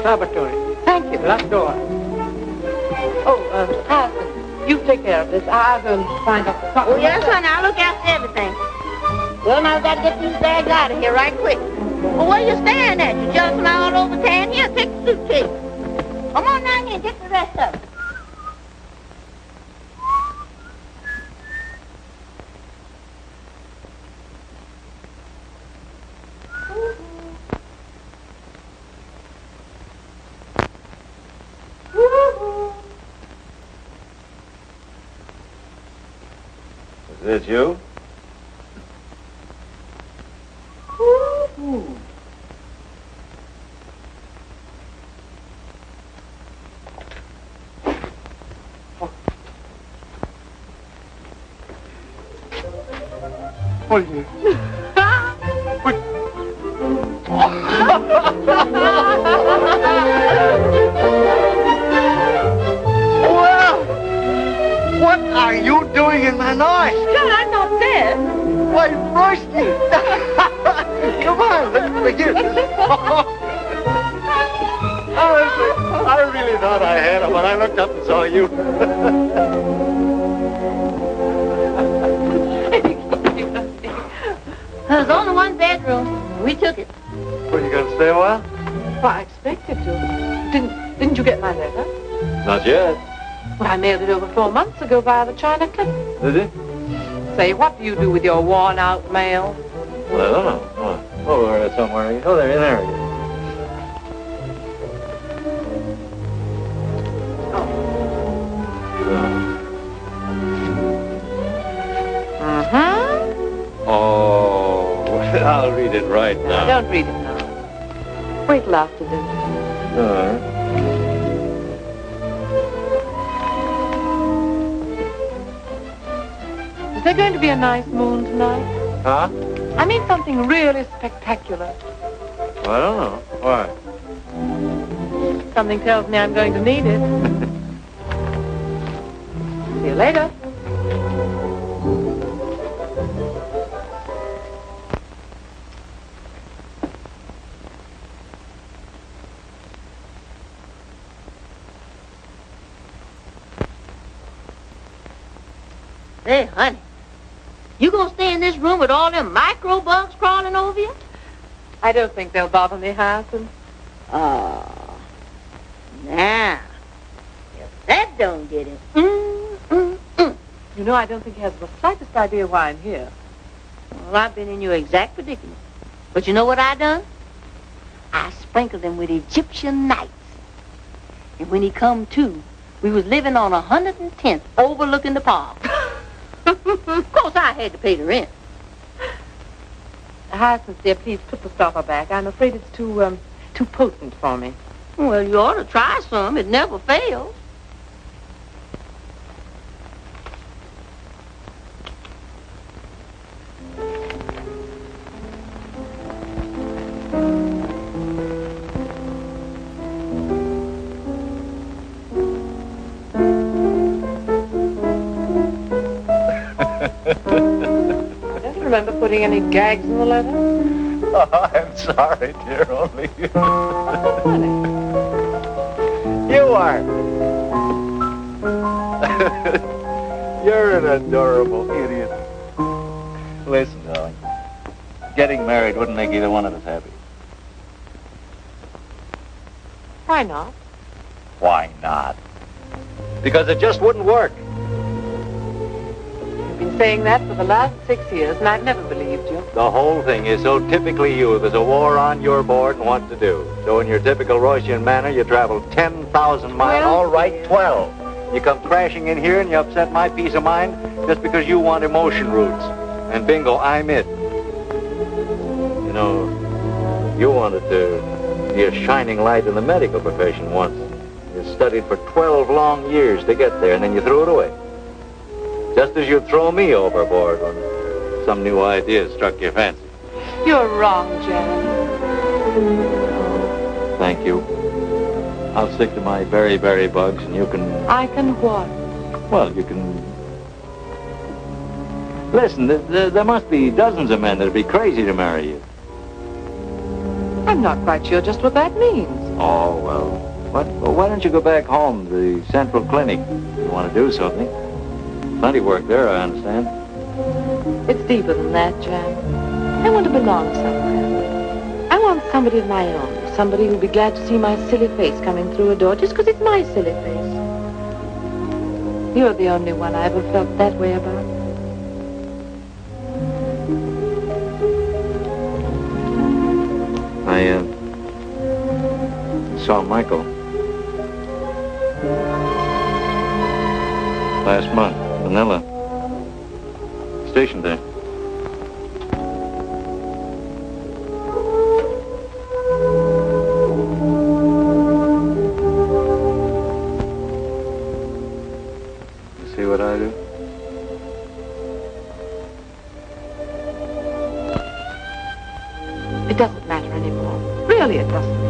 laboratory. Thank you. Last door. Oh, Harrison, you take care of this. I'll go and find out the clock. Oh, yes, honey. I'll look after everything. Well, now I've got to get these bags out of here right quick. Well, where you staring at? You jumping all over town? Here, take the suitcase. Come on down here and get the rest of it. Is this you? Oh, yeah. Well, what are you doing in my noise? John, I'm not dead. Why, Rusty! Come on, let's begin. I really thought I had him when I looked up and saw you. There's only one bedroom. We took it. Were you going to stay a while? Well, I expected to. Didn't you get my letter? Not yet. Well, I mailed it over 4 months ago via the China Clip. Did it? Say, what do you do with your worn-out mail? Well, I don't know. Oh, over there somewhere. Oh, there, in there. Oh, I'll read it right now. Don't read it now. Wait till after dinner. Is there going to be a nice moon tonight? Huh? I mean something really spectacular. Well, I don't know. Why? Something tells me I'm going to need it. See you later. Hey, honey, you gonna stay in this room with all them microbugs crawling over you? I don't think they'll bother me, Harrison. Oh, now, if that don't get it, You know, I don't think he has the slightest idea why I'm here. Well, I've been in your exact predicament. But you know what I done? I sprinkled him with Egyptian nights. And when he come to, we was living on 110th overlooking the park. Of course, I had to pay the rent. Harrison, dear, please put the stopper back. I'm afraid it's too potent for me. Well, you ought to try some. It never fails. I don't remember putting any gags in the letter. Oh, I'm sorry, dear. Only you. Funny. You are. You're an adorable idiot. Listen, darling. Getting married wouldn't make either one of us happy. Why not? Why not? Because it just wouldn't work. You've been saying that for the last 6 years, and I've never believed you. The whole thing is so typically you. There's a war on your board and what to do. So in your typical Roycian manner, you travel 10,000 miles. Well, all right, 12. You come crashing in here and you upset my peace of mind just because you want emotion roots. And bingo, I'm it. You know, you wanted to be a shining light in the medical profession once. You studied for 12 long years to get there, and then you threw it away. Just as you'd throw me overboard when some new idea struck your fancy. You're wrong, Jan. Thank you. I'll stick to my berry bugs, and you can... I can what? Well, you can... Listen, there must be dozens of men that'd be crazy to marry you. I'm not quite sure just what that means. Oh, well. Well, why don't you go back home, the Central Clinic? You want to do something. Plenty work there, I understand. It's deeper than that, Jan. I want to belong somewhere. I want somebody of my own. Somebody who'll be glad to see my silly face coming through a door just because it's my silly face. You're the only one I ever felt that way about. I saw Michael last month, Manila. Stationed there. You see what I do? It doesn't matter anymore. Really, it doesn't matter.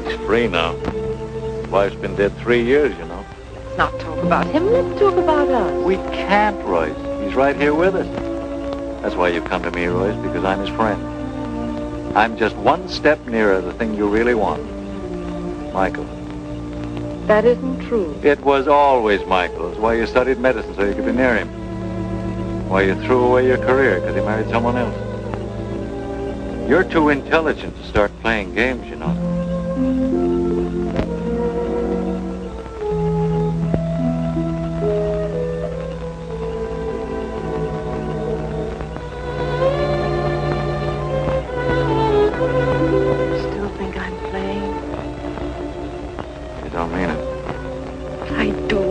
He's free now. His wife's been dead 3 years, you know. Let's not talk about him. Let's talk about us. We can't, Royce. He's right here with us. That's why you come to me, Royce, because I'm his friend. I'm just one step nearer the thing you really want. Michael. That isn't true. It was always Michael. It's why you studied medicine, so you could be near him. Why you threw away your career, because he married someone else. You're too intelligent to start playing games, you know. Still think I'm playing? You don't mean it. I do.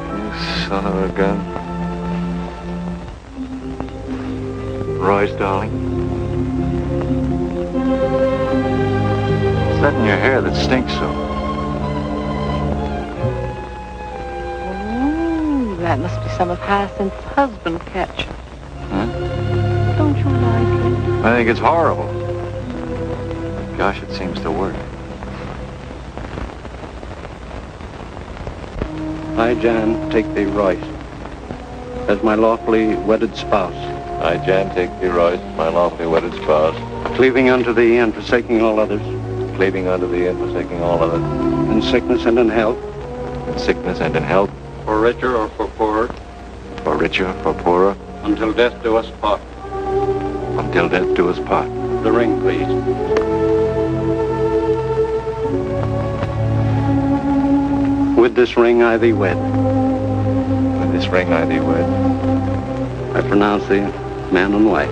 You son of a gun. Royce, darling. What's that in your hair that stinks so? Ooh, that must be some of Hyacinth's husband catch. Huh? Don't you like it? I think it's horrible. Gosh, it seems to work. I, Jan, take thee, Royce, as my lawfully wedded spouse, I, Jan, take thee, Royce, my lawfully wedded spouse, cleaving unto thee and forsaking all others, cleaving unto thee and forsaking all others, in sickness and in health, in sickness and in health, for richer or for poorer, for richer, for poorer, until death do us part. until death do us part. The ring, please. With this ring I thee wed. With this ring I thee wed. I pronounce thee man and wife.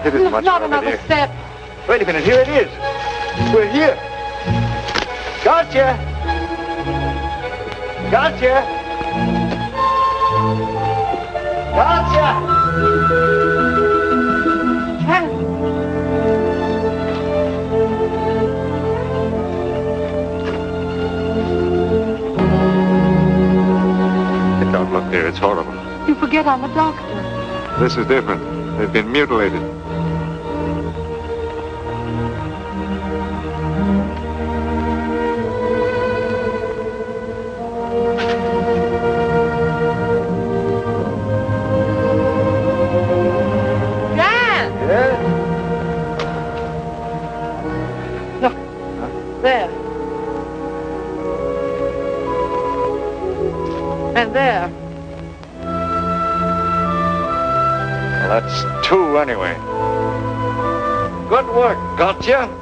It isn't much Not further, another dear. step. Wait a minute, here it is. We're here. Gotcha. Gotcha. Gotcha. Don't look there. It's horrible. You forget I'm a doctor. This is different. They've been mutilated. Jan! Yeah? Look. There. And there. Well, that's two anyway. Good work. Gotcha. He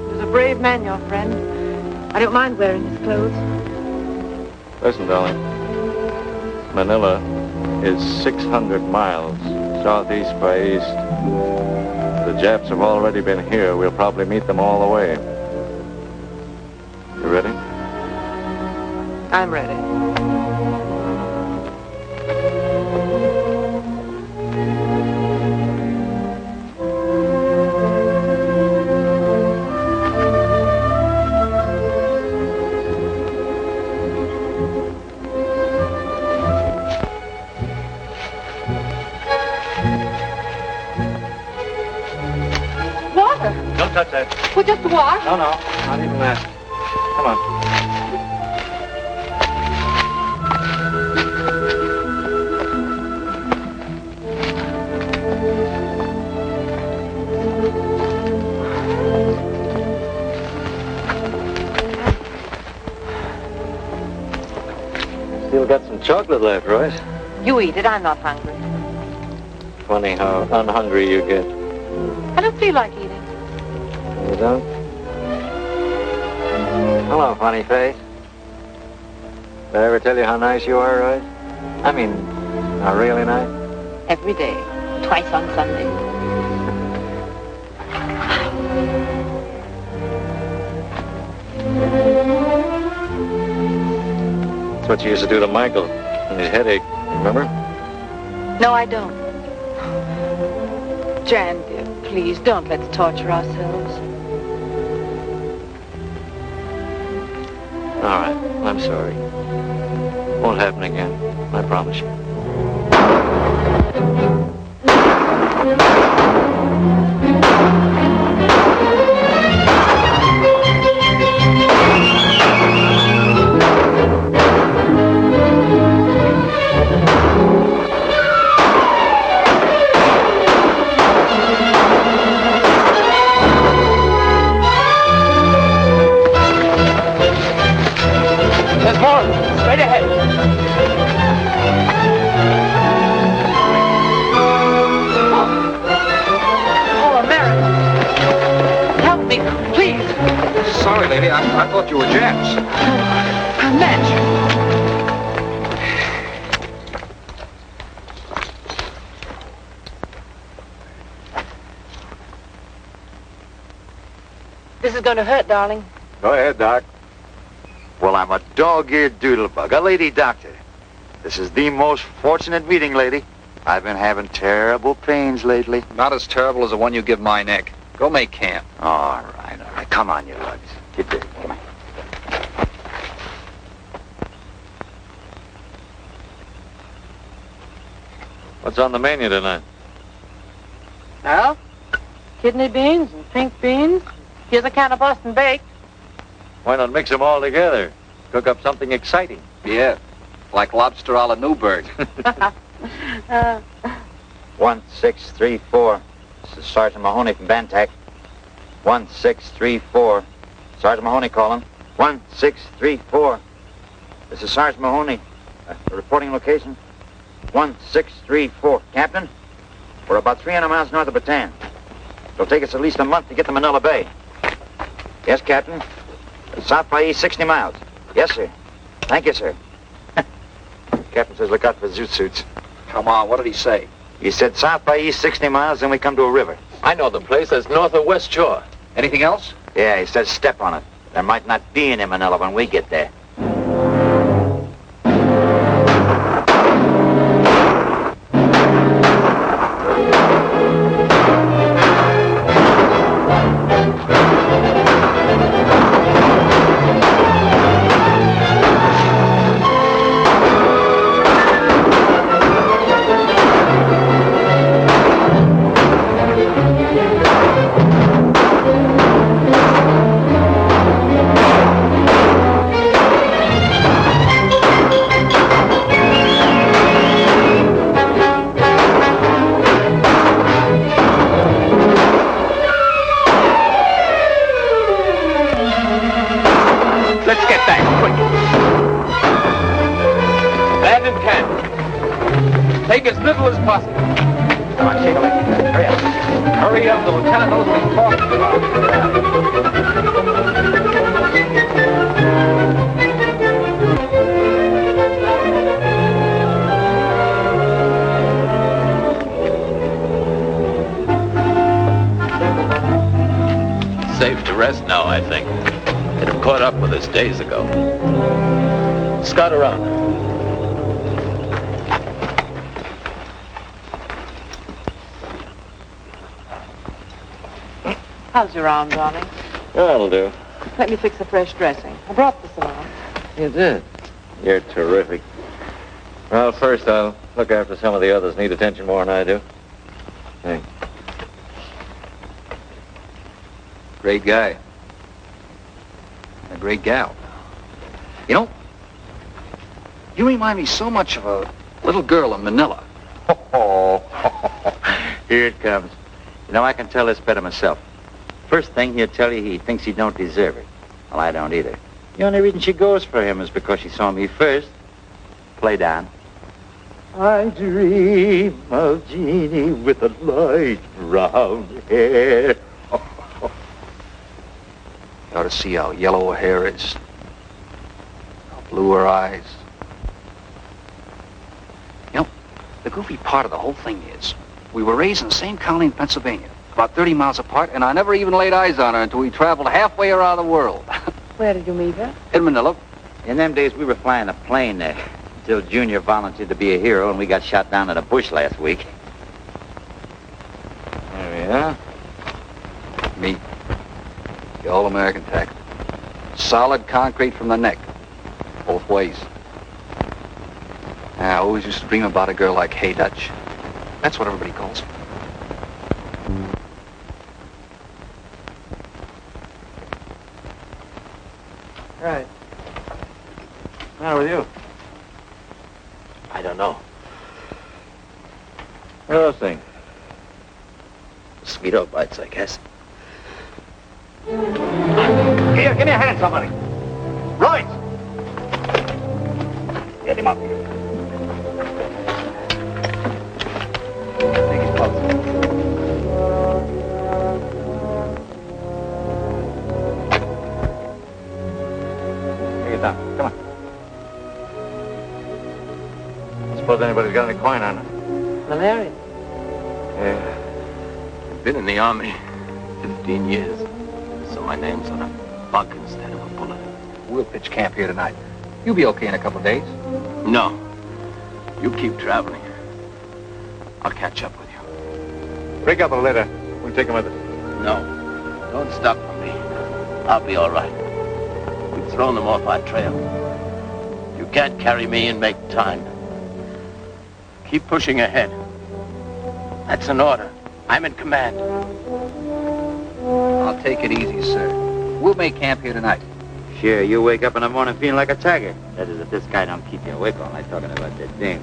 was a brave man, your friend. I don't mind wearing his clothes. Listen, darling. Manila is 600 miles southeast by east. The Japs have already been here. We'll probably meet them all the way. You ready? I'm ready. Water? Don't touch that. Well, just to wash. No, not even that. Come on. Still got some chocolate left, Royce. You eat it. I'm not hungry. Funny how unhungry you get. I don't feel like eating. You don't? Hello, funny face. Did I ever tell you how nice you are, Royce? I mean, how really nice? Every day. Twice on Sunday. That's what you used to do to Michael when his headache, remember? No, I don't. Jan, dear, please, don't let's torture ourselves. All right, I'm sorry. Won't happen again, I promise you. There's more. Straight ahead. Oh, America. Help me, please. Sorry, lady. I thought you were Japs. A match. This is going to hurt, darling. Go ahead, Doc. Well, I'm a dog-eared doodlebug, a lady doctor. This is the most fortunate meeting, lady. I've been having terrible pains lately. Not as terrible as the one you give my neck. Go make camp. All right. Come on, you lugs. Get there. Come on. What's on the menu tonight? Well, kidney beans and pink beans. Here's a can of Boston baked. Why not mix them all together? Cook up something exciting. Yeah, like lobster a la Newburgh. 1634. This is Sergeant Mahoney from Bantac. 1634. Sergeant Mahoney calling. 1634. This is Sergeant Mahoney. Reporting location. 1634. Captain, we're about 300 miles north of Bataan. It'll take us at least a month to get to Manila Bay. Yes, Captain. South by east 60 miles. Yes, sir. Thank you, sir. Captain says look out for zoot suits. Come on, what did he say? He said south by east 60 miles, then we come to a river. I know the place. That's north of West Shore. Anything else? Yeah, he says step on it. There might not be any Manila when we get there. Let's get back, quick. Land in camp. Take as little as possible. Come on, shake a leg. Hurry up. Hurry up, the lieutenant knows what he's talking Safe to rest now, I think. They'd have caught up with us days ago. Scout around. How's your arm, darling? That'll do. Let me fix a fresh dressing. I brought this along. You did. You're terrific. Well, first I'll look after some of the others need attention more than I do. Thanks. Great guy. A great gal. You know, you remind me so much of a little girl in Manila. Oh, here it comes. You know, I can tell this better myself. First thing, he'll tell you he thinks he don't deserve her. Well, I don't either. The only reason she goes for him is because she saw me first. Play down. I dream of Jeannie with a light brown hair. You ought to see how yellow her hair is. How blue her eyes. You know, the goofy part of the whole thing is, we were raised in the same county in Pennsylvania, about 30 miles apart, and I never even laid eyes on her until we traveled halfway around the world. Where did you meet her? In Manila. In them days, we were flying a plane there until Junior volunteered to be a hero, and we got shot down in a bush last week. There we are. Me. The all-American tack. Solid concrete from the neck. Both ways. I always used to dream about a girl like Hey Dutch. That's what everybody calls her. Right. What's the matter with you? I don't know. What are those things? Mosquito bites, I guess. Here, give me a hand, somebody. Royce! Get him up. Take his pulse. Take it down. Come on. Suppose anybody's got any coin on her. Malaria. Yeah. I've been in the Army 15 years. So my name's on a bug instead of a bullet. We'll pitch camp here tonight. You'll be okay in a couple of days. No. You keep traveling. I'll catch up with you. Break up a little later. We'll take him with us. No. Don't stop for me. I'll be all right. We've thrown them off our trail. You can't carry me and make time. Keep pushing ahead. That's an order. I'm in command. I'll take it easy, sir. We'll make camp here tonight. Sure, you wake up in the morning feeling like a tiger. That is, if this guy don't keep you awake all night talking about that dame.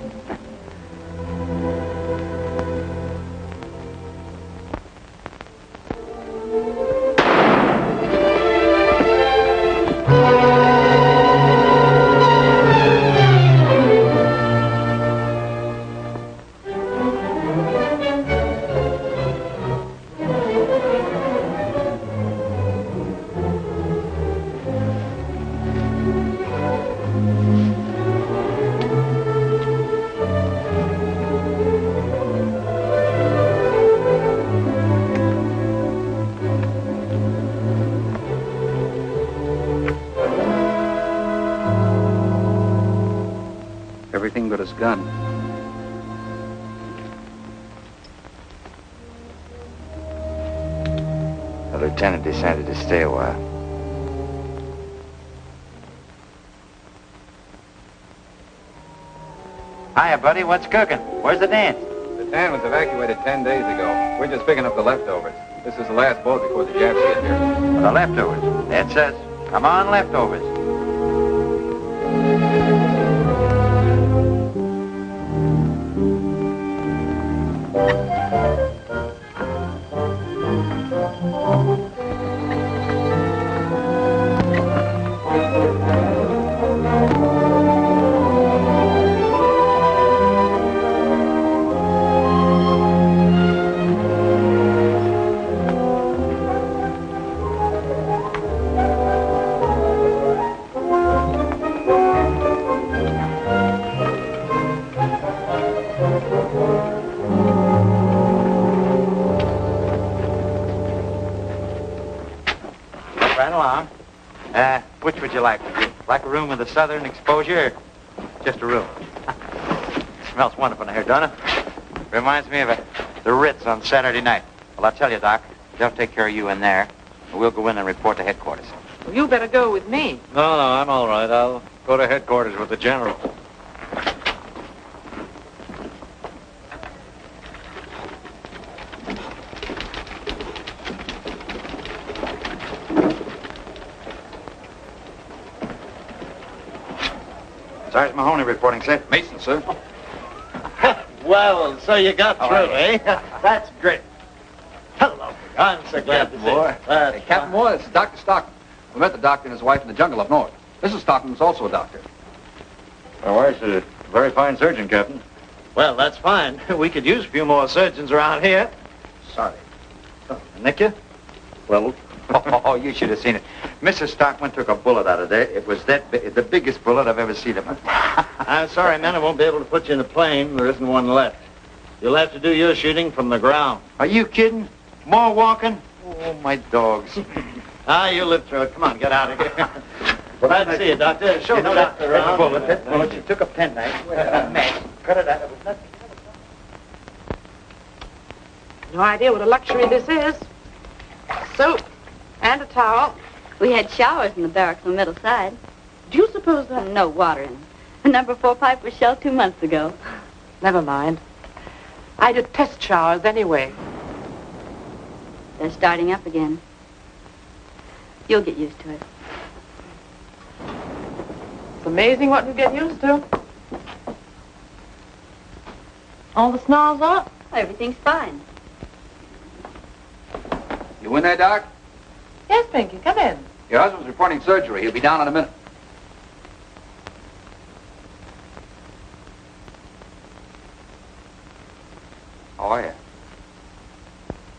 anything but his gun. The lieutenant decided to stay a while. Hiya, buddy. What's cooking? Where's the dance? The town was evacuated 10 days ago. We're just picking up the leftovers. This is the last boat before the Japs get here. The leftovers. That says, come on, leftovers. Right along. Which would you like? Would you like a room with a southern exposure or just a room? Smells wonderful in here, don't it? Reminds me of the Ritz on Saturday night. Well, I'll tell you, Doc, they'll take care of you in there. We'll go in and report to headquarters. Well, you better go with me. No, I'm all right. I'll go to headquarters with the general. Sergeant Mahoney reporting, sir. Mason, sir. Well, so you got All through, right. eh? That's great. Hello. I'm so glad to see you. Hey, Captain Moore, this is Dr. Stockton. We met the doctor and his wife in the jungle up north. Mrs. Stockton is also a doctor. My wife's a very fine surgeon, Captain. Well, that's fine. We could use a few more surgeons around here. Sorry. Nick you? Well, Oh, you should have seen it. Mrs. Stockman took a bullet out of there. It was the biggest bullet I've ever seen in my life. I'm sorry, man. I won't be able to put you in the plane. There isn't one left. You'll have to do your shooting from the ground. Are you kidding? More walking? Oh, my dogs. You'll live through it. Come on, get out of here. Glad to see you, Doctor. Show You know the that doctor around. bullet, she took a penknife, a match, cut it out. It was nothing. No idea what a luxury this is. Soap and a towel. We had showers in the barracks on the middle side. Do you suppose that... No water in them. The number 4 pipe was shelled 2 months ago. Never mind. I detest showers anyway. They're starting up again. You'll get used to it. It's amazing what you get used to. All the snarls up? Everything's fine. You in there, Doc? Yes, Pinky, come in. Your husband's reporting surgery. He'll be down in a minute. How are you?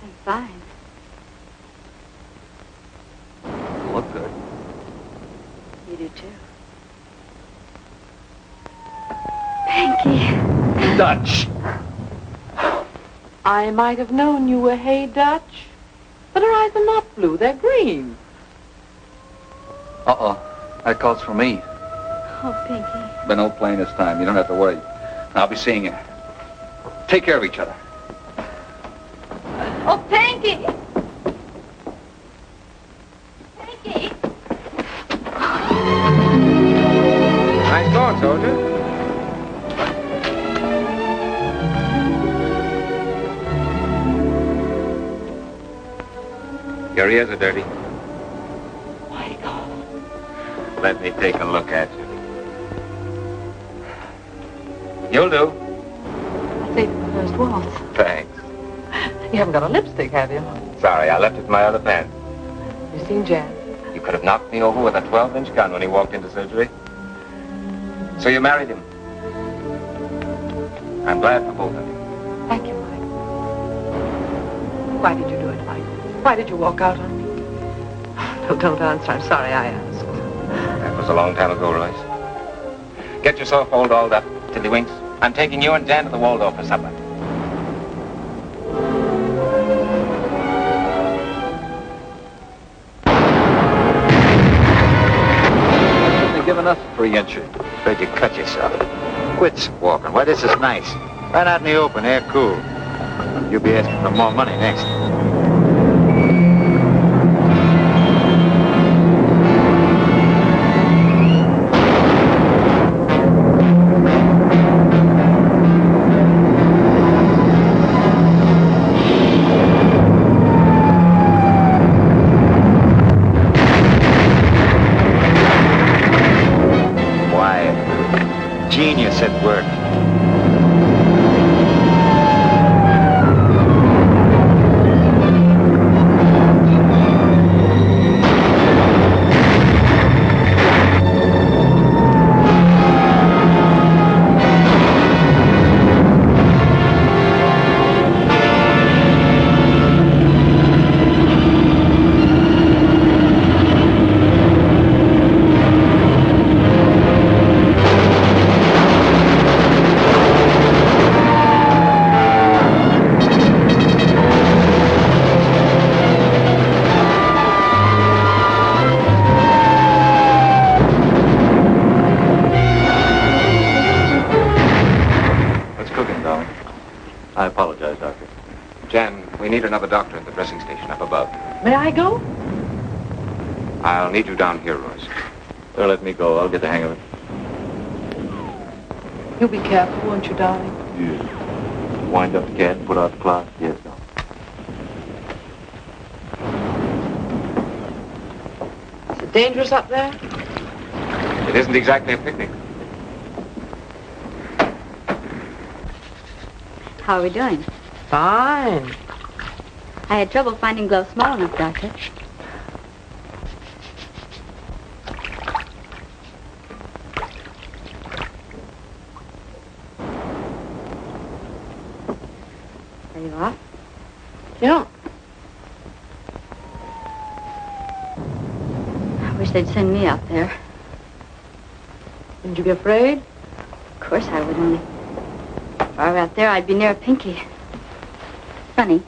I'm fine. You look good. You do too. Pinky. Dutch! I might have known you were Hey Dutch. But her eyes are not blue, they're green. Uh-oh. That calls for me. Oh, Pinky. But no plane this time. You don't have to worry. I'll be seeing you. Take care of each other. Oh, Pinky! Pinky! Nice going, soldier. Your ears are dirty. Let me take a look at you. You'll do. I saved the first waltz. Thanks. You haven't got a lipstick, have you? Sorry, I left it in my other pants. You seen Jan? You could have knocked me over with a 12-inch gun when he walked into surgery. So you married him. I'm glad for both of you. Thank you, Mike. Why did you do it, Mike? Why did you walk out on me? No, don't answer. I'm sorry I asked. That was a long time ago, Royce. Get yourself all dolled up, Tiddlywinks. I'm taking you and Dan to the Waldorf for supper. They've given us 3 inches. Afraid you cut yourself. quit walking. Why, this is nice. Right out in the open, air cool. You'll be asking for more money next. Genius at work. We need another doctor at the dressing station up above. May I go? I'll need you down here, Royce. Well, let me go. I'll get the hang of it. You'll be careful, won't you, darling? Yeah. Wind up the cat, put out the clock. Yes, no. Is it dangerous up there? It isn't exactly a picnic. How are we doing? Fine. I had trouble finding gloves small enough, Doctor. Are you off? Yeah. I wish they'd send me out there. Wouldn't you be afraid? Of course I would, only if I were out there, I'd be near Pinky. Funny.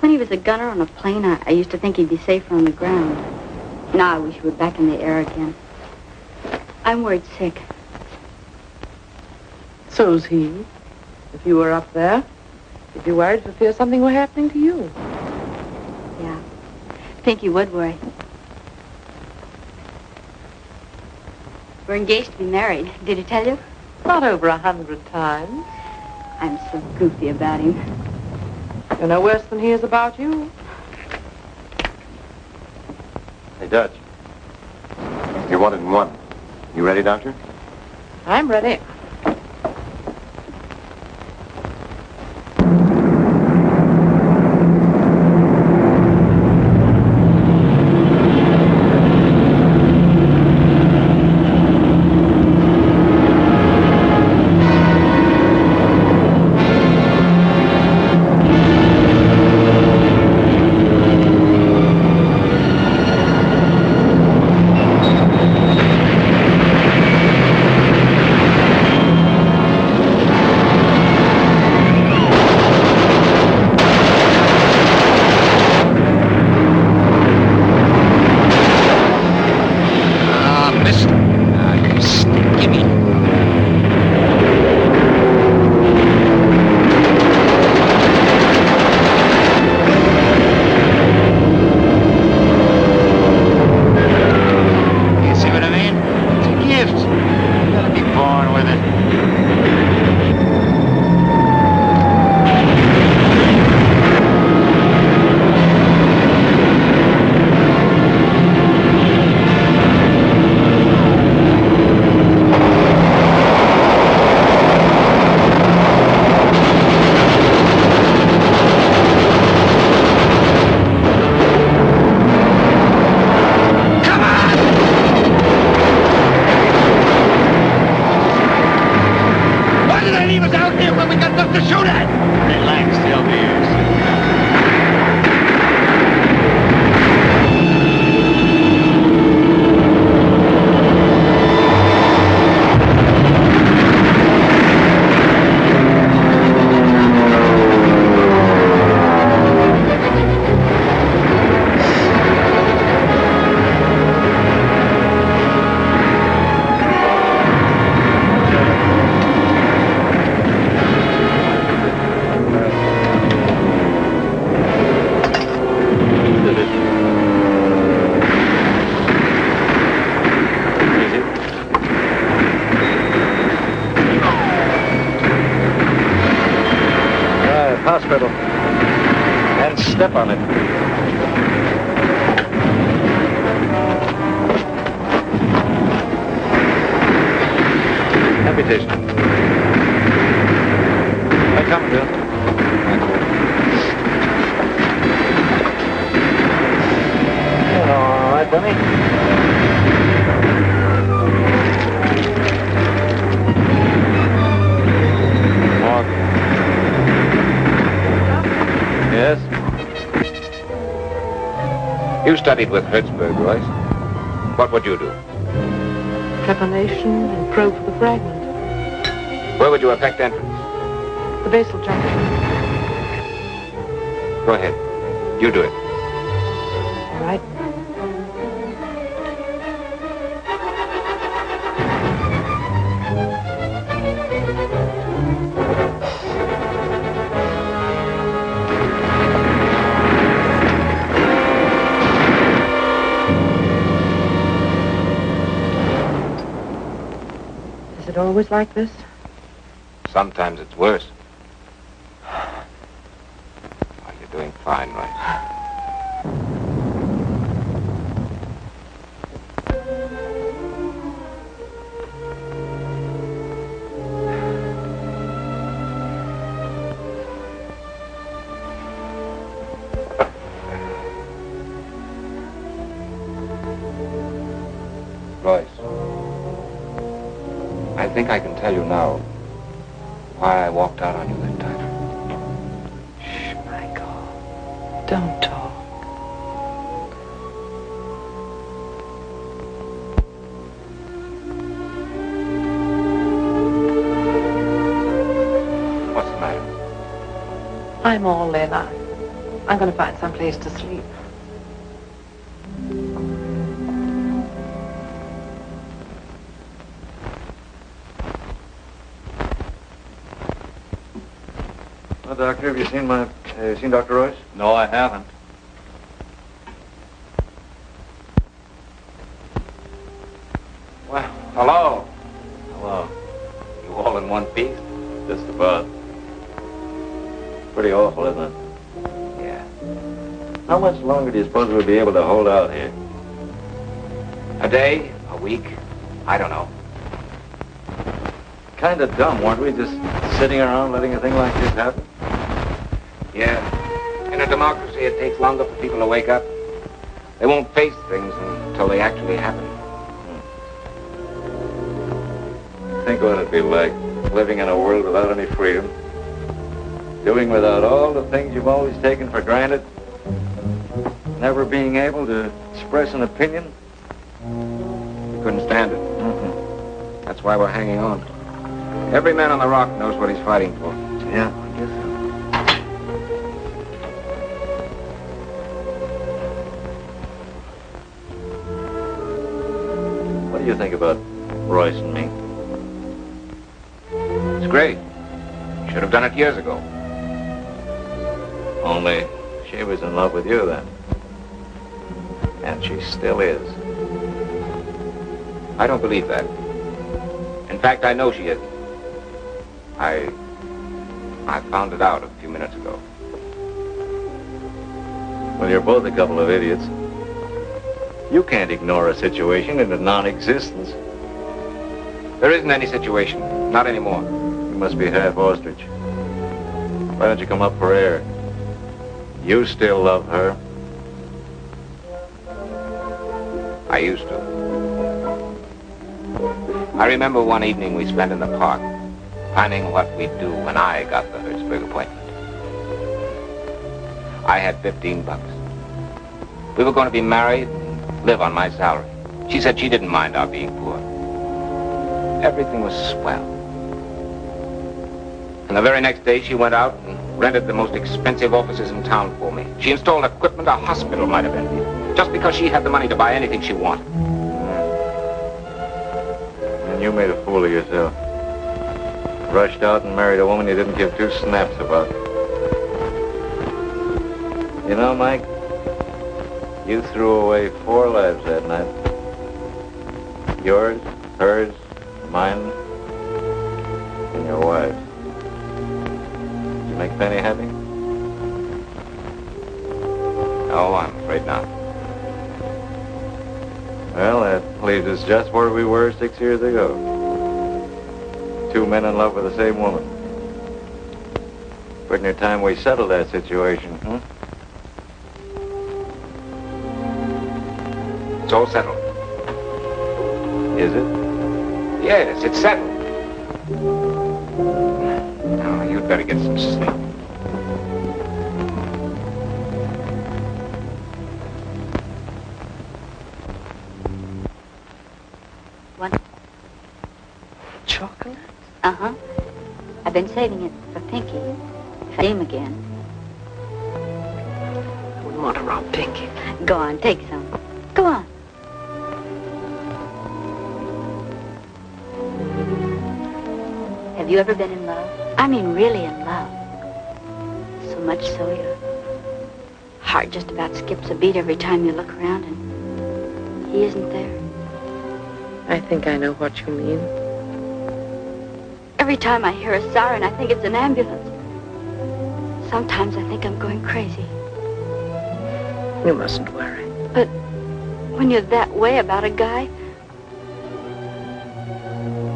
When he was a gunner on a plane, I used to think he'd be safer on the ground. Now I wish he were back in the air again. I'm worried sick. So's he. If you were up there, you'd be worried for fear something were happening to you. Yeah. Pinky would worry. We're engaged to be married. Did he tell you? Not over 100 times. I'm so goofy about him. You're no worse than he is about you. Hey, Dutch. You're wanted in one. You ready, Doctor? I'm ready. step on it. Amputation. I come, Bill. All right, Bunny. Yes? You studied with Hertzberg, Royce. What would you do? Trepanation and probe for the fragment. Where would you effect entrance? The basal junction. Go ahead. You do it. All right. Is it always like this? Sometimes it's worse. Oh, you're doing fine, Royce. Royce, I think I can tell you now why I walked out on you that time. Shh, Michael. Don't talk. What's the matter? I'm all in. I'm going to find some place to sleep. Well, Doctor, have you seen Dr. Royce? No, I haven't. Well, hello. Hello. You all in one piece? Just about. Pretty awful, isn't it? Yeah. How much longer do you suppose we'll be able to hold out here? A day? A week? I don't know. Kind of dumb, weren't we? Just sitting around letting a thing like this happen? Yeah. In a democracy, it takes longer for people to wake up. They won't face things until they actually happen. Think what it'd be like, living in a world without any freedom. Doing without all the things you've always taken for granted. Never being able to express an opinion. We couldn't stand it. That's why we're hanging on. Every man on the rock knows what he's fighting for. Yeah, I guess so. What do you think about Royce and me? It's great. Should have done it years ago. Only she was in love with you then. And she still is. I don't believe that. In fact, I know she isn't. I found it out a few minutes ago. Well, you're both a couple of idiots. You can't ignore a situation into non-existence. There isn't any situation. Not anymore. You must be half ostrich. Why don't you come up for air? You still love her. I used to. I remember one evening we spent in the park, planning what we'd do when I got the Hertzberg appointment. I had $15. We were going to be married and live on my salary. She said she didn't mind our being poor. Everything was swell. And the very next day she went out and rented the most expensive offices in town for me. She installed equipment a hospital might have envied, just because she had the money to buy anything she wanted. And you made a fool of yourself. Rushed out and married a woman you didn't give two snaps about. You know, Mike, you threw away 4 lives that night. Yours, hers, mine, and your wife's. Did you make Penny happy? No, I'm afraid not. Well, that leaves us just where we were 6 years ago. Two men in love with the same woman. Pretty near time we settled that situation, huh? It's all settled. Is it? Yes, it's settled. Now, you'd better get some sleep. One. Chocolate? Uh-huh. I've been saving it for Pinky. If I see him again. I wouldn't want to rob Pinky. Go on, take some. Go on. Have you ever been in love? I mean, really in love. So much so your heart just about skips a beat every time you look around and he isn't there. I think I know what you mean. Every time I hear a siren, I think it's an ambulance. Sometimes I think I'm going crazy. You mustn't worry. But when you're that way about a guy,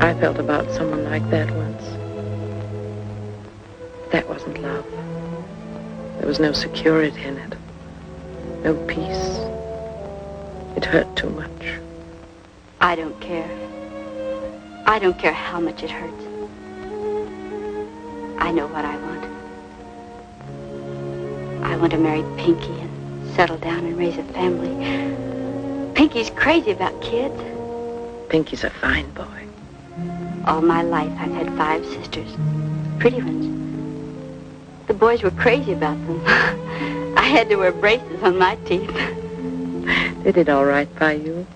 I felt about someone like that once. That wasn't love. There was no security in it. No peace. It hurt too much. I don't care. I don't care how much it hurts. I know what I want. I want to marry Pinky and settle down and raise a family. Pinky's crazy about kids. Pinky's a fine boy. All my life, I've had 5 sisters. Pretty ones. The boys were crazy about them. I had to wear braces on my teeth. They did all right by you.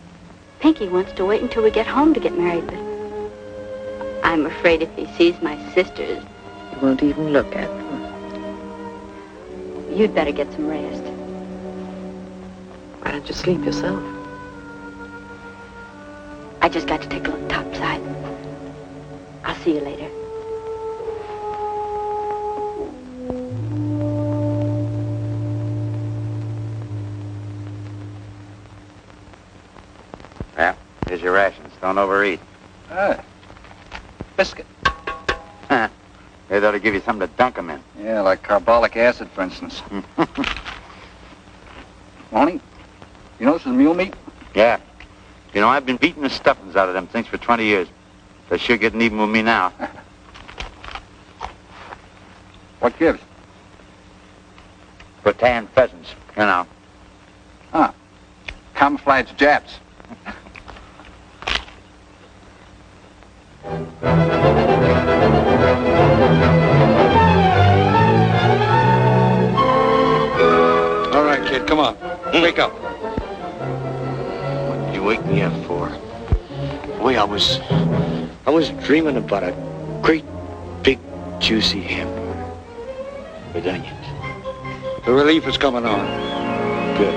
Pinky wants to wait until we get home to get married, but I'm afraid if he sees my sisters, You won't even look at them. you'd better get some rest. Why don't you sleep yourself? I just got to take a look topside. I'll see you later. Well, here's your rations. Don't overeat. Biscuit. They ought to give you something to dunk them in. Yeah, like carbolic acid, for instance. Lonnie, you know this is mule meat? Yeah. You know, I've been beating the stuffings out of them things for 20 years. They're sure getting even with me now. What gives? Rattan pheasants, you know. Huh. Camouflaged Japs. All right, kid, come on. Wake up. What did you wake me up for? Boy, I was dreaming about a great, big, juicy hamburger with onions. The relief is coming on. Good.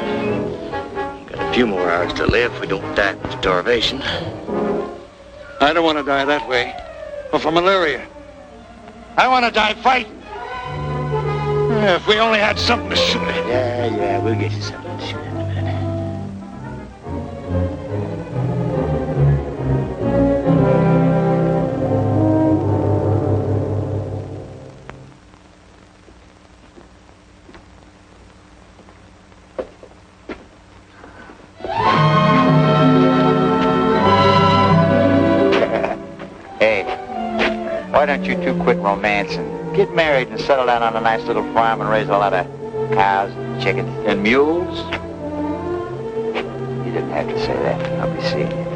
Got a few more hours to live. We don't die from starvation. I don't want to die that way, or from malaria. I want to die fighting. If we only had something to shoot at. Yeah, we'll get you something to shoot at in a minute. Hey, why don't you two quit romancing? Get married and settle down on a nice little farm and raise a lot of cows, chickens, and mules? You didn't have to say that. I'll be seeing you.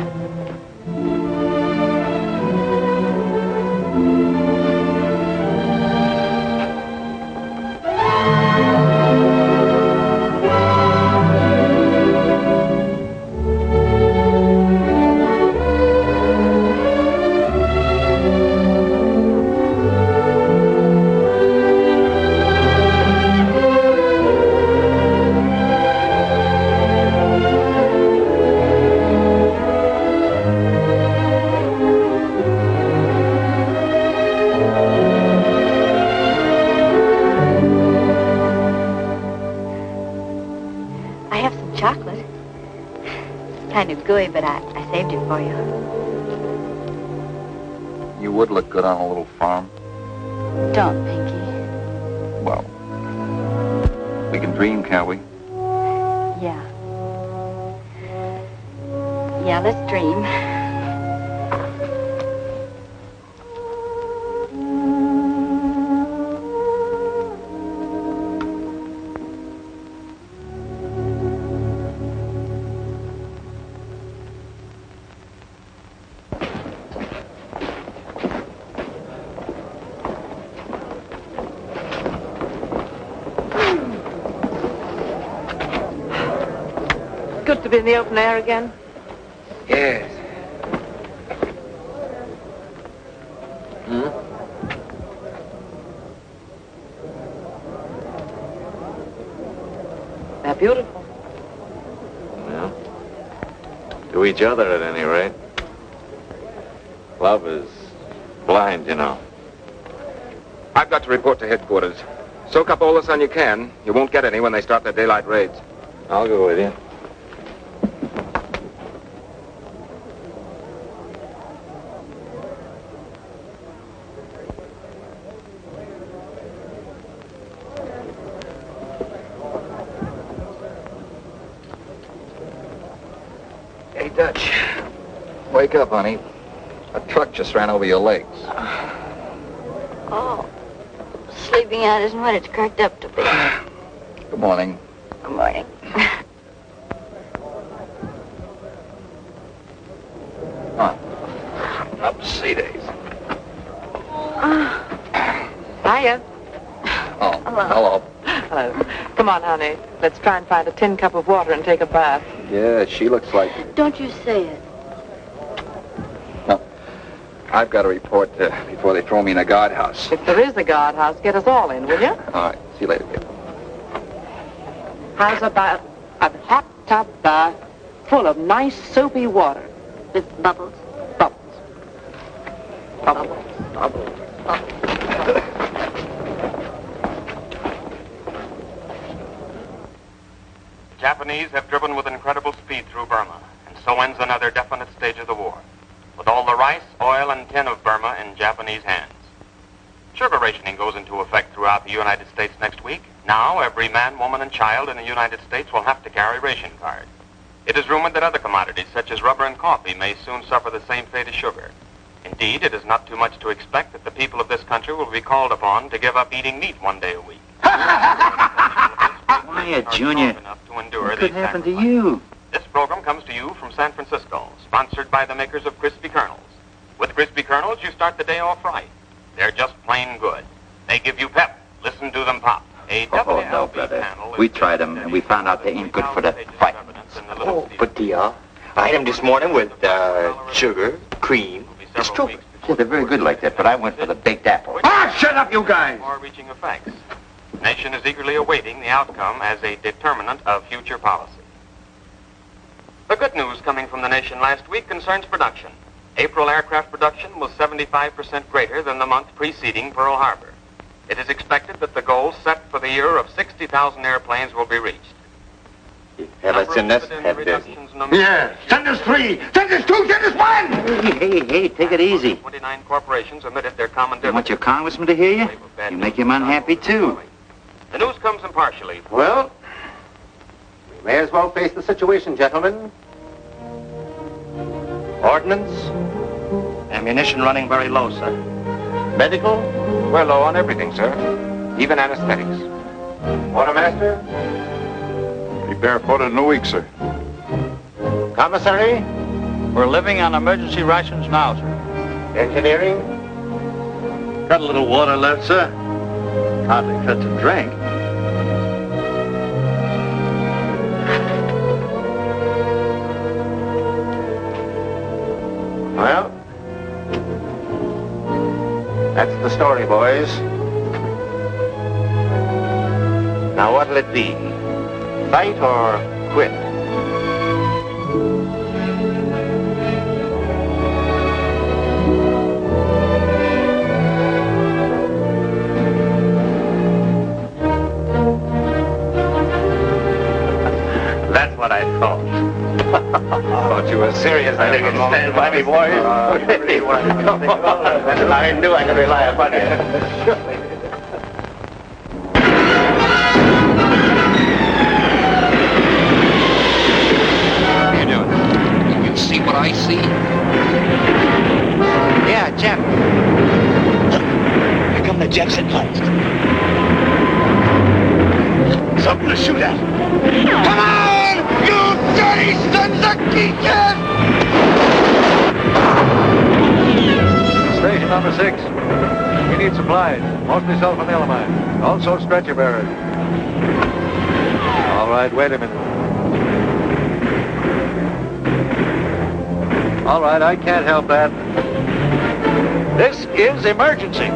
kind of gooey, but I saved it for you. You would look good on a little farm. Don't, Pinky. Well, we can dream, can't we? Yeah. Yeah, let's dream. Good to be in the open air again. Yes. They're beautiful. Well, to each other at any rate. Love is blind, you know. I've got to report to headquarters. Soak up all the sun you can. You won't get any when they start their daylight raids. I'll go with you. Hey, Dutch. Wake up, honey. A truck just ran over your legs. Oh, sleeping out isn't what it's cracked up to be. Good morning. Good morning. Come on. Up sea days. Hiya. Oh, Hello. Hello. Come on, honey. Let's try and find a tin cup of water and take a bath. Yeah, she looks like... Don't you say it. No. I've got to report before they throw me in a guardhouse. If there is a guardhouse, get us all in, will you? All right. See you later, kid. How's about a hot tub bath full of nice soapy water? With bubbles. Bubbles. Bubbles. Bubbles. Japanese have driven with incredible speed through Burma, and so ends another definite stage of the war, with all the rice, oil, and tin of Burma in Japanese hands. Sugar rationing goes into effect throughout the United States next week. Now, every man, woman, and child in the United States will have to carry ration cards. It is rumored that other commodities, such as rubber and coffee, may soon suffer the same fate as sugar. Indeed, it is not too much to expect that the people of this country will be called upon to give up eating meat one day a week. Why, Junior? What could happen to you? This program comes to you from San Francisco, sponsored by the makers of Crispy Kernels. With Crispy Kernels, you start the day off right. They're just plain good. They give you pep. Listen to them pop. Oh, no, brother. We tried them, and we found out they ain't good for the fight. Oh, but I ate them this morning with sugar, cream. It's true. Yeah, they're very good like that, but I went for the baked apple. Shut up, you guys! Far-reaching effects. The nation is eagerly awaiting the outcome as a determinant of future policy. The good news coming from the nation last week concerns production. April aircraft production was 75% greater than the month preceding Pearl Harbor. It is expected that the goal set for the year of 60,000 airplanes will be reached. Have I sent us? Have this? Yeah, send us 3! Send us 2! Send us 1! Hey, take it easy. 29 corporations omitted their common You dividends. want your congressman to hear you? You make him unhappy, too. The news comes impartially. Well, we may as well face the situation, gentlemen. Ordnance, ammunition running very low, sir. Medical, We're low on everything, sir. Even anesthetics. quartermaster, Be barefooted in a week, sir. commissary, We're living on emergency rations now, sir. engineering. Got a little water left, sir. Hardly fit to drink. Well, that's the story, boys. Now what'll it be? Fight or quit? That's what I thought. Oh, yes, I think you can stand by me, boys. I knew I could rely upon you. See what I see? Yeah, Jeff. Here come the Jeffs at last. Something to shoot at. Come on, you dirty sons of geekers! Station number 6. We need supplies, mostly sulfonylamine. Also stretcher bearers. All right, wait a minute. All right, I can't help that. This is emergency.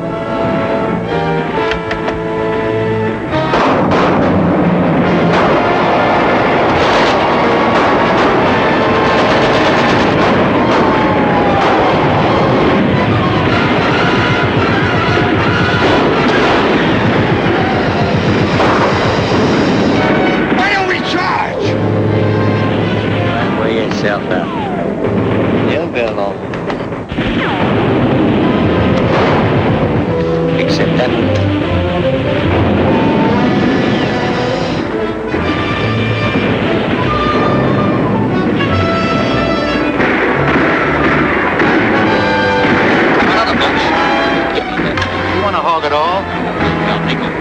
Why don't we charge? Weigh yourself out. You'll be alone. Except that one. Another bunch. Give me that. You want to hog it all? I'll take over.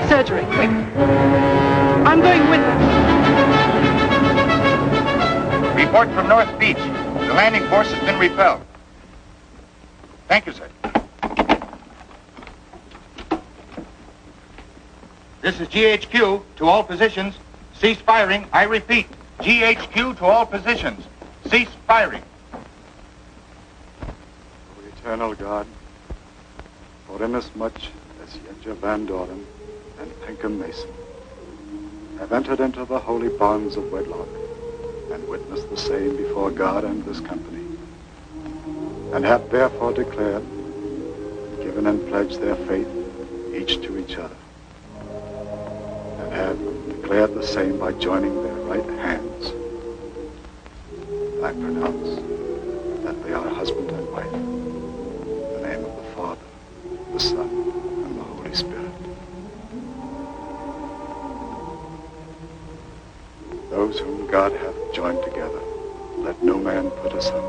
Surgery, quick. I'm going with them. Report from North Beach. The landing force has been repelled. Thank you, sir. This is GHQ to all positions. Cease firing. I repeat, GHQ to all positions. Cease firing. O eternal God, for inasmuch as Yedja Van Doren and Pinkham Mason have entered into the holy bonds of wedlock and witnessed the same before God and this company, and have therefore declared, given and pledged their faith each to each other, and have declared the same by joining their right hands, I pronounce that they are husband and wife, in the name of the Father, the Son, and the Holy Spirit. Those whom God hath joined together, let no man put asunder.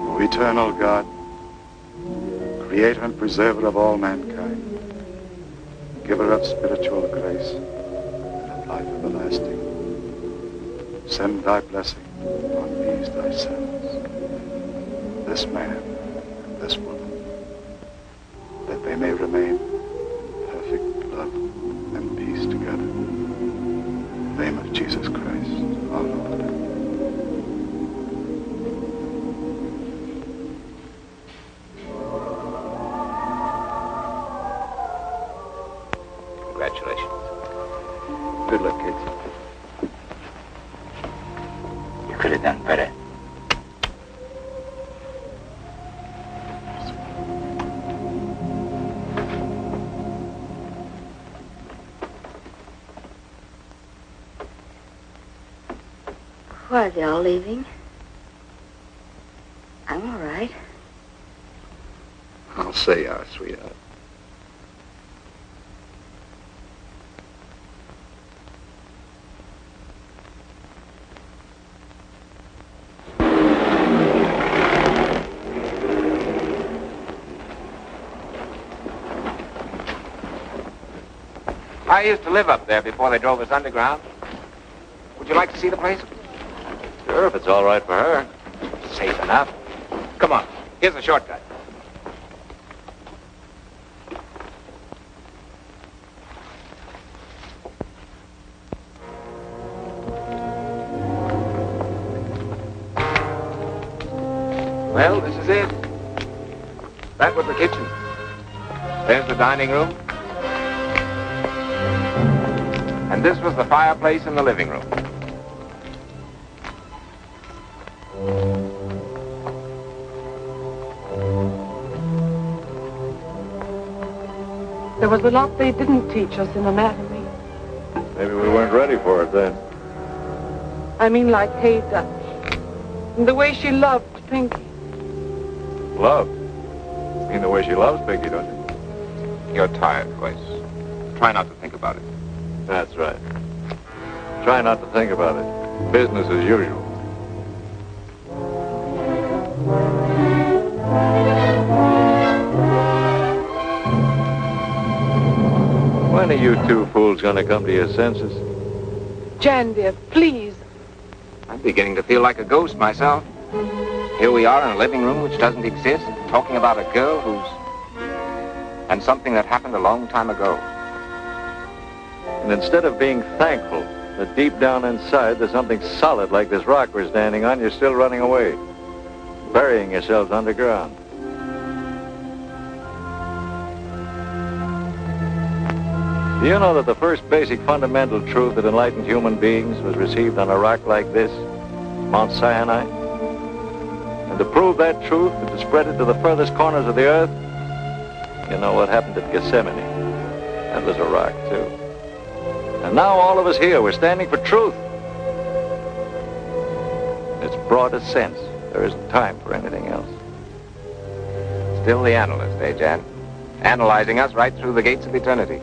O eternal God, creator and preserver of all mankind, giver of spiritual grace and of life everlasting, send thy blessing on these thy sons, this man and this woman, that they may remain in perfect love and peace together. In the name of Jesus Christ, our Lord. Congratulations. Good luck, kids. You could have done better. Why are they all leaving? I'm all right. I'll say you are, sweetheart. I used to live up there before they drove us underground. Would you like to see the place? Sure, if it's all right for her. Safe enough. Come on. Here's the shortcut. Well, this is it. That was the kitchen. There's the dining room. And this was the fireplace in the living room. There was a lot they didn't teach us in anatomy. Maybe we weren't ready for it then. I mean, like Ada. And the way she loved Pinky. Love? You mean the way she loves Pinky, don't you? You're tired, Joyce. Try not to think about it. That's right. Try not to think about it. Business as usual. When are you two fools gonna come to your senses? Jan, dear, please. I'm beginning to feel like a ghost myself. Here we are in a living room which doesn't exist, talking about a girl and something that happened a long time ago. And instead of being thankful that deep down inside there's something solid like this rock we're standing on, you're still running away, burying yourselves underground. Do you know that the first basic fundamental truth that enlightened human beings was received on a rock like this, Mount Sinai? And to prove that truth and to spread it to the furthest corners of the earth, you know what happened at Gethsemane? That was a rock, too. And now all of us here, we're standing for truth. In its broadest sense, there isn't time for anything else. Still the analyst, eh, Jan? Analyzing us right through the gates of eternity.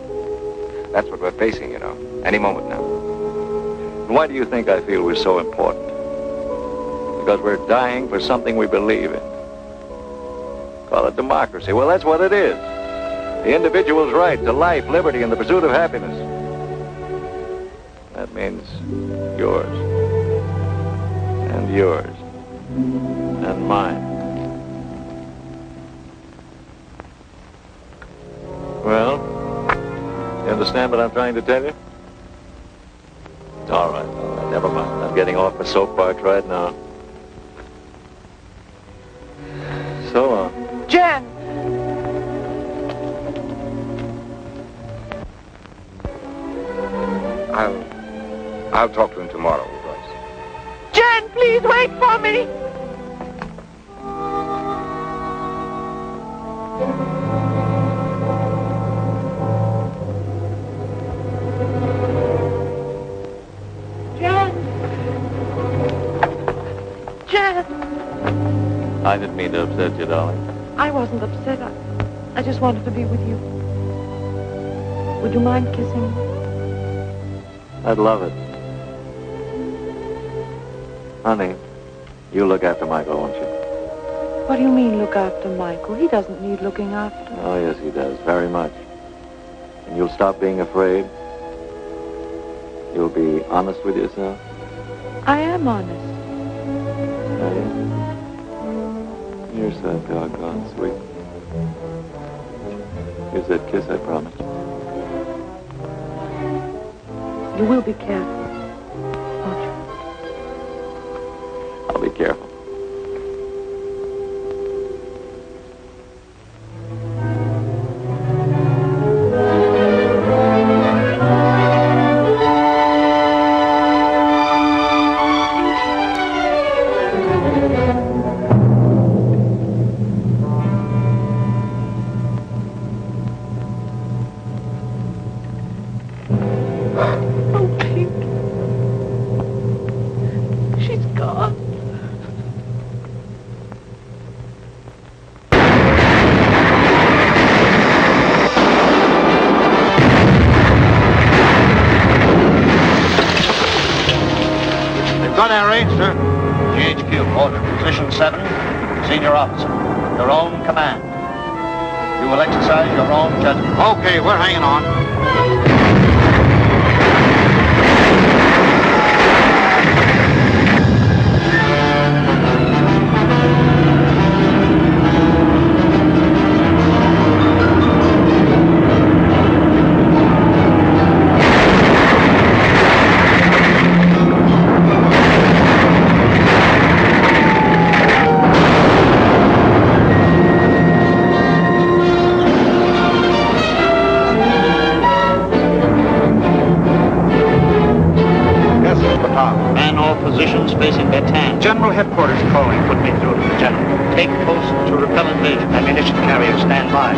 That's what we're facing, you know, any moment now. And why do you think I feel we're so important? Because we're dying for something we believe in. Call it democracy. Well, that's what it is. The individual's right to life, liberty, and the pursuit of happiness. That means yours. And yours. And mine. Well, you understand what I'm trying to tell you? All right, never mind. I'm getting off my soapbox right now. So long. Jan! I'll talk to him tomorrow, Joyce. Jan, please wait for me! I didn't mean to upset you, darling. I wasn't upset. I just wanted to be with you. Would you mind kissing me? I'd love it. Honey, you look after Michael, won't you? What do you mean, look after Michael? He doesn't need looking after. Oh, yes, he does. Very much. And you'll stop being afraid? You'll be honest with yourself? I am honest. Are you? You're so doggone sweet. Here's that kiss I promised. You will be careful, won't you? I'll be careful. Order. Position 7, senior officer. Your own command. You will exercise your own judgment. Okay, we're hanging on. Positions facing Bataan. General headquarters calling. Put me through to the general. Take post to repel invasion. Ammunition carrier, stand by.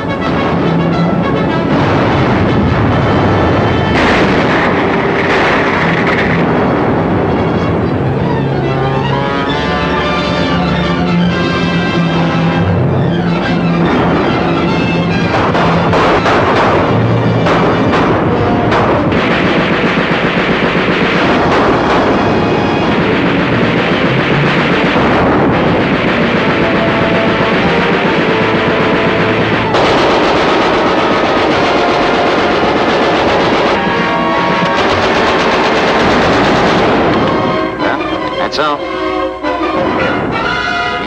So, you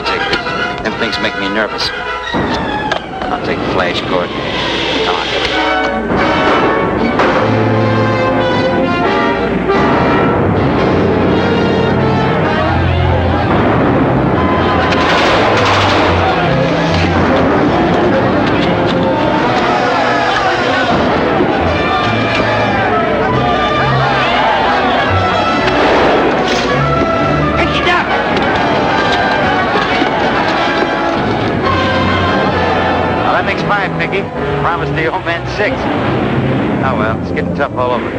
take this. Them things make me nervous. I'll take the flash cord. Come on. Mickey. Promised the old man 6. Oh, well, it's getting tough all over.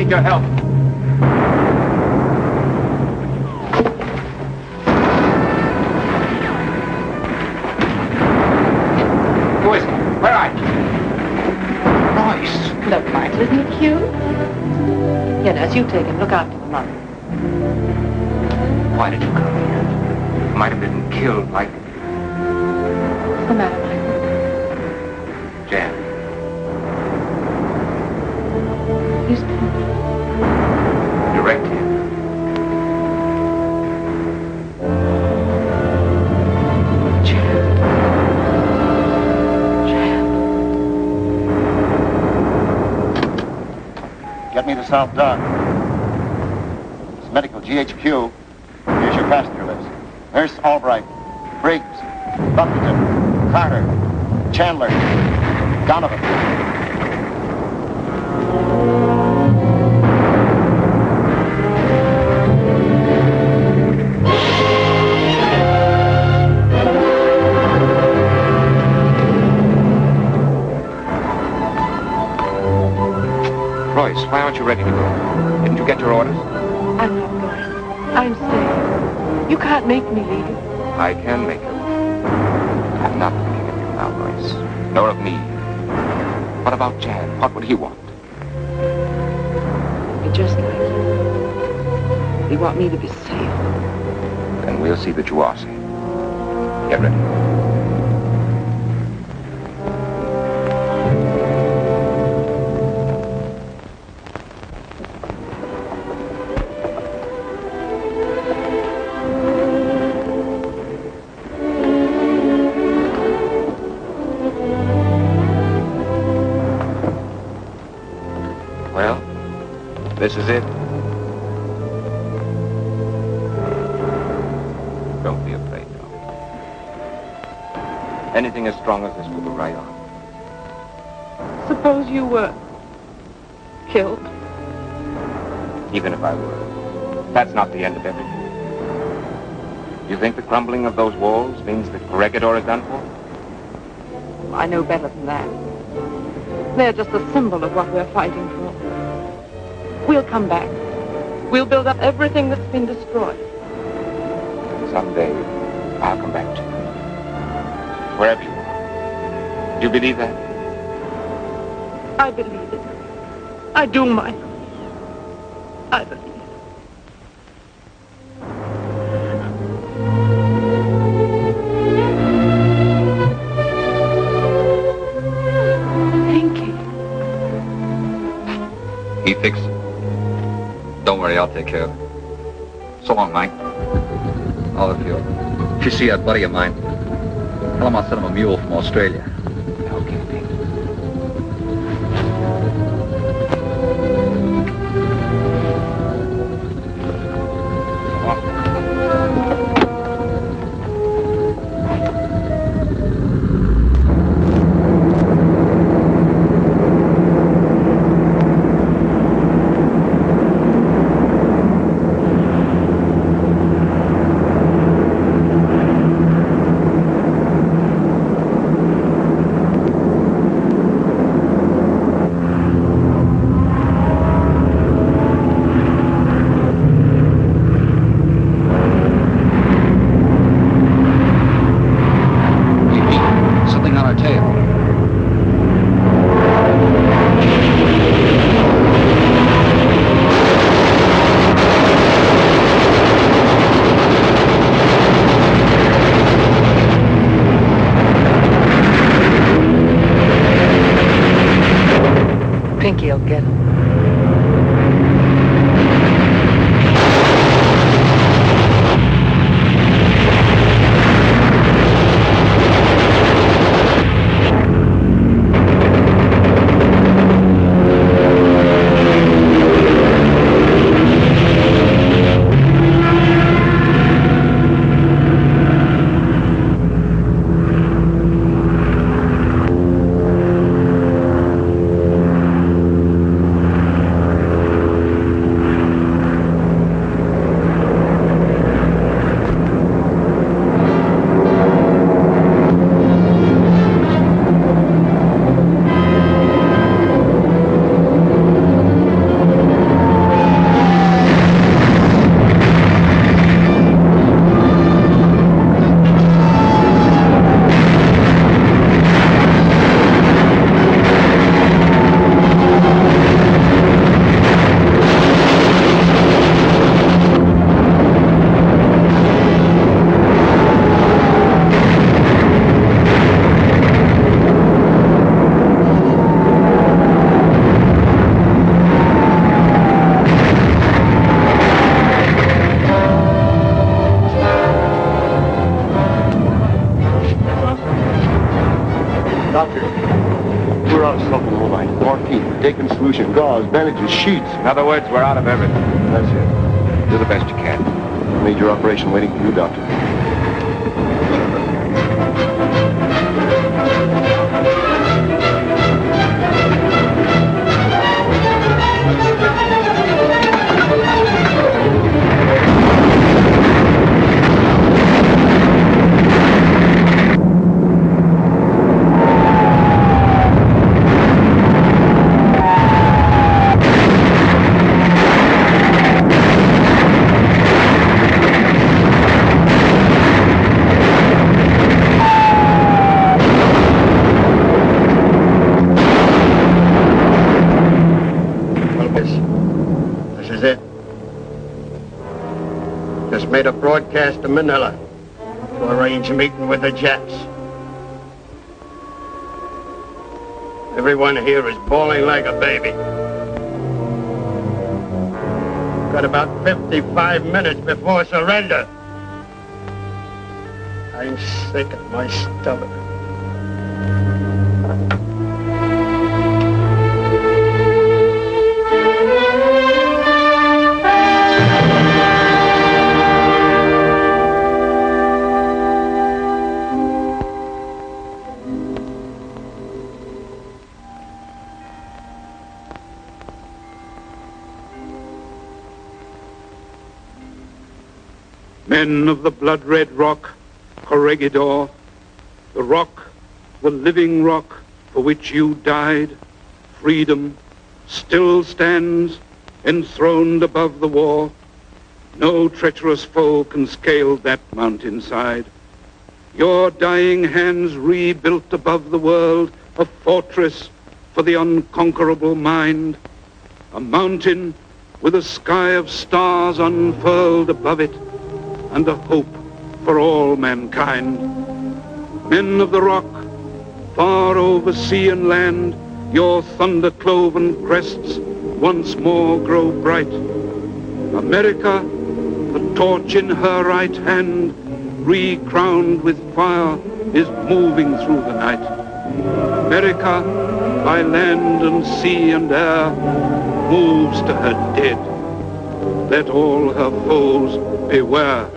Your help. Who is it? Where are you? Royce. Look, Michael, isn't he cute? Here, now, you take him. Look after the mother. Why did you come here? Might have been killed like... What's the matter, Michael? Jan. He's been... Direct him. yourself done. It's Medical GHQ. Here's your passenger list. Nurse Albright, Briggs, Buffington, Carter, Chandler, Donovan. Royce, why aren't you ready to go? Didn't you get your orders? I'm not going. I'm staying. You can't make me leave. I can make you. I'm not thinking of you now, Royce. Nor of me. What about Jan? What would he want? Be just like you. They want me to be safe. Then we'll see that you are safe. Get ready. This is it. Don't be afraid, Tommy. Anything as strong as this will go right on. Suppose you were killed. Even if I were, that's not the end of everything. You think the crumbling of those walls means that Corregidor is done for? I know better than that. They're just a symbol of what we're fighting for. We'll come back. We'll build up everything that's been destroyed. Someday, I'll come back to you. Wherever you are. Do you believe that? I believe it. I do, Michael. I believe it. Pinky. He fixed it. Don't worry, I'll take care of it. So long, Mike. Olive, if you see that buddy of mine, tell him I'll send him a mule from Australia. Okay, Pete. Pinky'll get him. we're out of something, all right. Morphine, taking solution, gauze, bandages, sheets. In other words, we're out of everything. That's it. Do the best you can. Major operation waiting for you, Doctor. Made a broadcast to Manila to arrange a meeting with the Japs. Everyone here is bawling like a baby. Got about 55 minutes before surrender. I'm sick of my stomach. Men of the blood-red rock, Corregidor, the rock, the living rock for which you died, freedom, still stands enthroned above the war. No treacherous foe can scale that mountainside. Your dying hands rebuilt above the world a fortress for the unconquerable mind, a mountain with a sky of stars unfurled above it, and a hope for all mankind. Men of the rock, far over sea and land, your thunder-cloven crests once more grow bright. America, the torch in her right hand, re-crowned with fire, is moving through the night. America, by land and sea and air, moves to her dead. Let all her foes beware.